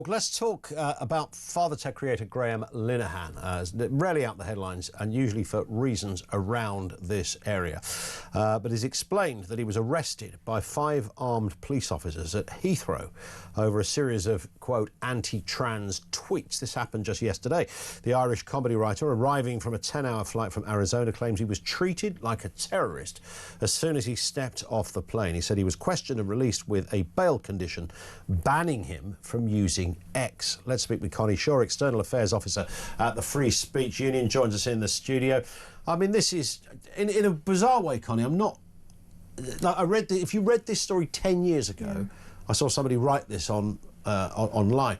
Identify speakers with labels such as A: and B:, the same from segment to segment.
A: Let's talk about Father Ted creator Graham Linehan. Rarely out in the headlines and usually for reasons around this area. But he's explained that he was arrested by 5 armed police officers at Heathrow over a series of, quote, anti-trans tweets. This happened just yesterday. The Irish comedy writer, arriving from a 10-hour flight from Arizona, claims he was treated like a terrorist as soon as he stepped off the plane. He said he was questioned and released with a bail condition banning him from using X. Let's speak with Connie Shaw, External Affairs Officer at the Free Speech Union, joins us in the studio. I mean, this is, in a bizarre way, Connie, I'm not... Like, if you read this story 10 years ago, I saw somebody write this online.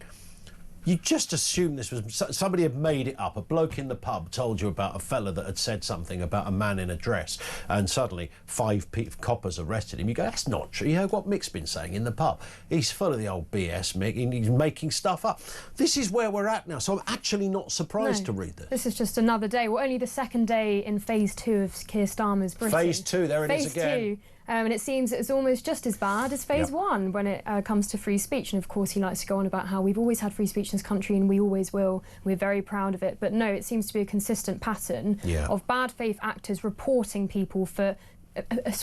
A: You just assume this was... Somebody had made it up. A bloke in the pub told you about a fella that had said something about a man in a dress, and suddenly 5 coppers arrested him. You go, that's not true. You heard what Mick's been saying in the pub. He's full of the old BS, Mick. He's making stuff up. This is where we're at now, so I'm actually not surprised to read this.
B: This is just another day. Well, only the second day in phase 2 of Keir Starmer's Britain.
A: Phase 2, there it is again.
B: Phase 2. And it seems it's almost just as bad as phase 1 when it comes to free speech. And of course, he likes to go on about how we've always had free speech in this country and we always will. We're very proud of it. But no, it seems to be a consistent pattern of bad faith actors reporting people for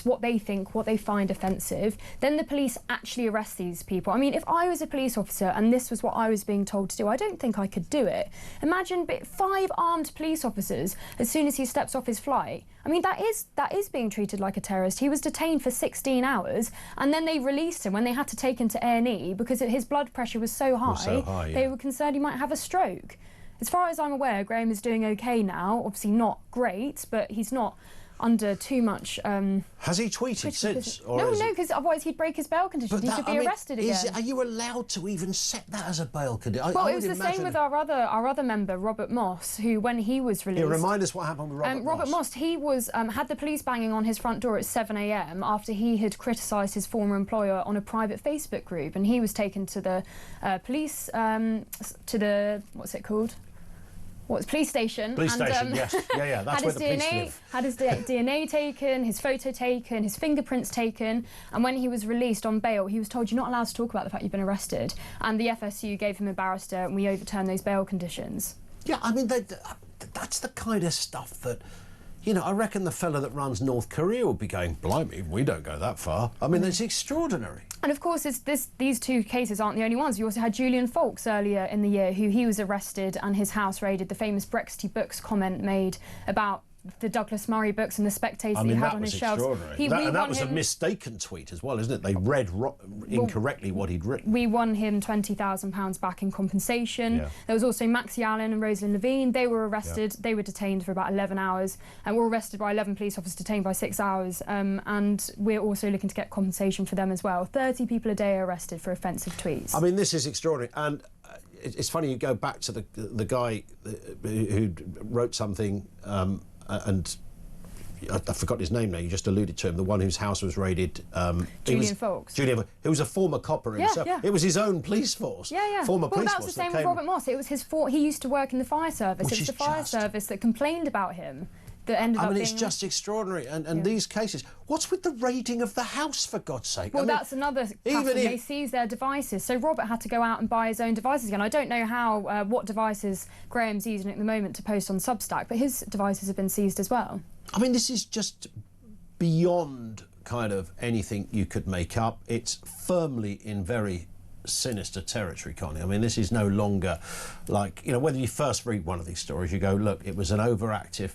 B: what they think, what they find offensive. Then the police actually arrest these people. I mean, if I was a police officer and this was what I was being told to do, I don't think I could do it. Imagine 5 armed police officers as soon as he steps off his flight. I mean, that is being treated like a terrorist. He was detained for 16 hours and then they released him when they had to take him to A&E because his blood pressure was so high, they were concerned he might have a stroke. As far as I'm aware, Graham is doing okay now. Obviously not great, but he's not under too much...
A: Has he tweeted since? Or
B: no, because otherwise he'd break his bail conditions. He should be arrested again.
A: Are you allowed to even set that as a bail condition?
B: Well, it was the same with our other member, Robert Moss, who, when he was released...
A: remind us what happened with Robert Moss.
B: Robert Moss, he was had the police banging on his front door at 7 a.m. after he had criticised his former employer on a private Facebook group, and he was taken to the police, to the... what's it called? Police station.
A: Police station, yes. Yeah, that's where the police live.
B: Had his DNA taken, his photo taken, his fingerprints taken, and when he was released on bail, he was told, you're not allowed to talk about the fact you've been arrested. And the FSU gave him a barrister, and we overturned those bail conditions.
A: Yeah, I mean, that's the kind of stuff that... You know, I reckon the fella that runs North Korea would be going, blimey, we don't go that far. I mean, it's extraordinary.
B: And of course, these 2 cases aren't the only ones. You also had Julian Fawkes earlier in the year, who he was arrested and his house raided. The famous Brexity Books comment made about the Douglas Murray books and the Spectator he had on his shelves.
A: That was a mistaken tweet as well, isn't it? They read incorrectly what he'd written.
B: We won him £20,000 back in compensation. There was also Maxie Allen and Rosalind Levine. They were arrested. They were detained for about 11 hours and were arrested by 11 police officers, detained by 6 hours. And we're also looking to get compensation for them as well. 30 people a day are arrested for offensive tweets.
A: I mean, this is extraordinary. And it's funny, you go back to the guy who wrote something... and I forgot his name now, you just alluded to him, the one whose house was raided.
B: Julian Fawkes.
A: Julian, who was a former copper himself. It was his own police force. Former police force. Well,
B: that was the same with Robert Moss. It was his he used to work in the fire service. It was the fire service that complained about him. That ended up being...
A: it's just extraordinary. And these cases, what's with the raiding of the house, for God's sake?
B: Well, that's another pattern. They seize their devices. So Robert had to go out and buy his own devices again. I don't know how what devices Graham's using at the moment to post on Substack, but his devices have been seized as well.
A: I mean, this is just beyond kind of anything you could make up. It's firmly in very sinister territory, Connie. I mean, this is no longer like, you know, whether you first read one of these stories, you go, look, it was an overactive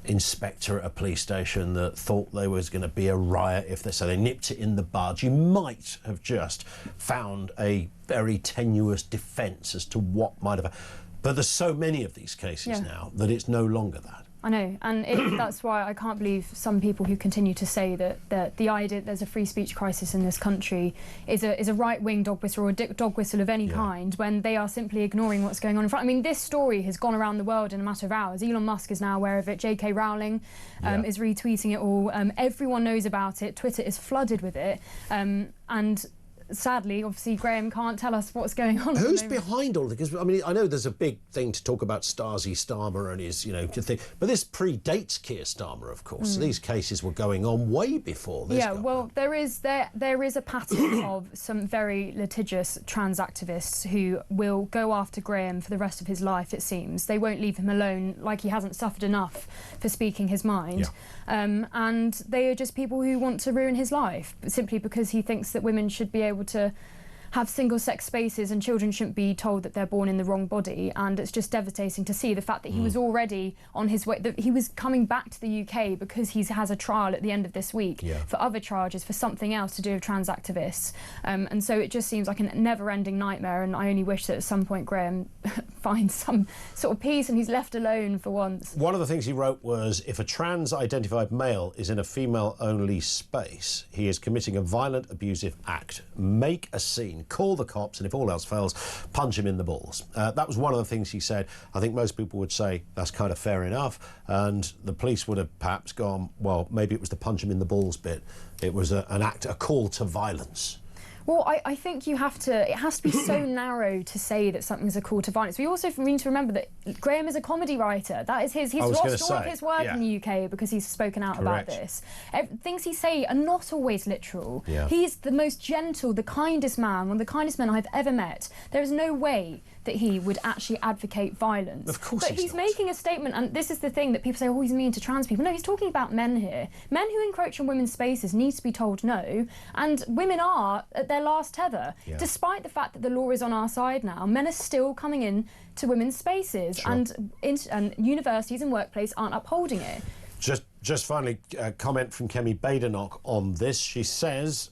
A: inspector at a police station that thought there was going to be a riot so they nipped it in the bud. You might have just found a very tenuous defence as to what might have... But there's so many of these cases now that it's no longer that.
B: I know, and that's why I can't believe some people who continue to say that the idea that there's a free speech crisis in this country is a right-wing dog whistle or a dog whistle of any kind, when they are simply ignoring what's going on in front. I mean, this story has gone around the world in a matter of hours. Elon Musk is now aware of it. J.K. Rowling is retweeting it all. Everyone knows about it. Twitter is flooded with it. And sadly, obviously, Graham can't tell us what's going on.
A: Who's behind all of it? Because, I mean, I know there's a big thing to talk about Stasi Starmer and his, thing, but this predates Keir Starmer, of course. So these cases were going on way before this.
B: Yeah, well, there is a pattern of some very litigious trans activists who will go after Graham for the rest of his life, it seems. They won't leave him alone, like he hasn't suffered enough for speaking his mind. Yeah. And they are just people who want to ruin his life, simply because he thinks that women should be able to have single-sex spaces and children shouldn't be told that they're born in the wrong body. And it's just devastating to see the fact that he was already on his way, that he was coming back to the UK because he has a trial at the end of this week for other charges for something else to do with trans activists. And so it just seems like a never-ending nightmare, and I only wish that at some point Graham finds some sort of peace and he's left alone for once.
A: One of the things he wrote was, if a trans-identified male is in a female-only space, he is committing a violent, abusive act. Make a scene. Call the cops, and if all else fails, punch him in the balls. That was one of the things he said. I think most people would say that's kind of fair enough, and the police would have perhaps gone, well, maybe it was the punch him in the balls bit. It was a call to violence.
B: Well, I think it has to be so narrow to say that something's a call to violence. We also need to remember that Graham is a comedy writer. That is he's lost all of his work in the UK because he's spoken out about this. Things he say are not always literal. Yeah. He's the most gentle, the kindest man, one of the kindest men I've ever met. There is no way that he would actually advocate violence.
A: Of course
B: but he's making a statement, and this is the thing that people say, oh, he's mean to trans people. No, he's talking about men here. Men who encroach on women's spaces need to be told no, and women are at their last tether. Yeah. Despite the fact that the law is on our side now, men are still coming in to women's spaces, and universities and workplace aren't upholding it.
A: Just finally, a comment from Kemi Badenoch on this. She says,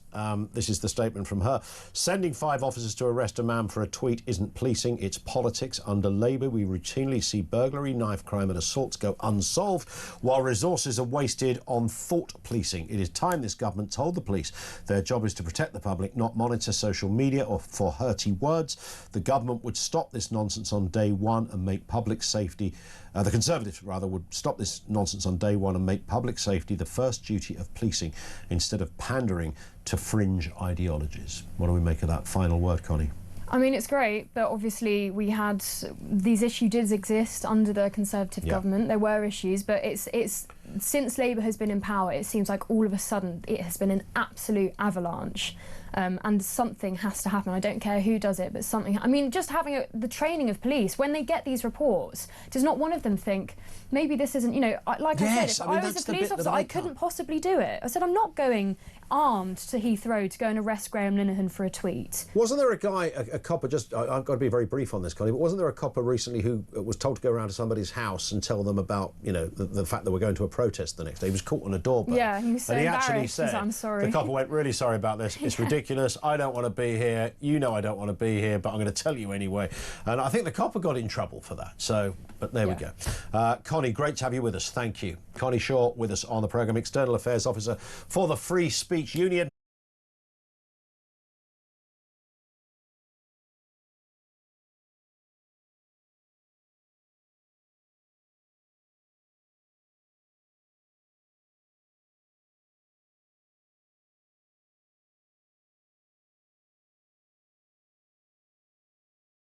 A: this is the statement from her, sending 5 officers to arrest a man for a tweet isn't policing, it's politics. Under Labour, we routinely see burglary, knife crime and assaults go unsolved, while resources are wasted on thought policing. It is time this government told the police their job is to protect the public, not monitor social media or for hurty words. The government would stop this nonsense on day one and make public safety, the Conservatives, rather, would stop this nonsense on day one and make public safety the first duty of policing instead of pandering to fringe ideologies. What do we make of that final word, Connie?
B: I mean, it's great, but obviously these issues did exist under the Conservative government. There were issues, but it's since Labour has been in power, it seems like all of a sudden it has been an absolute avalanche. And something has to happen. I don't care who does it, but something. I mean, just having the training of police, when they get these reports, does not one of them think, maybe this isn't, like I said, if I was a police officer, I couldn't possibly do it. I said, I'm not going armed to Heathrow to go and arrest Graham Linehan for a tweet.
A: Wasn't there a guy, a copper, I've got to be very brief on this, Connie, but wasn't there a copper recently who was told to go around to somebody's house and tell them about, the fact that we're going to a protest the next day? He was caught on a doorbell.
B: Yeah, he was so embarrassed.
A: And he actually said,
B: I'm sorry.
A: The copper went, really sorry about this, it's ridiculous, I don't want to be here, I don't want to be here, but I'm going to tell you anyway. And I think the copper got in trouble for that, but there we go. Connie, great to have you with us, thank you. Connie Shaw with us on the programme, External Affairs Officer for the Free Speech Union.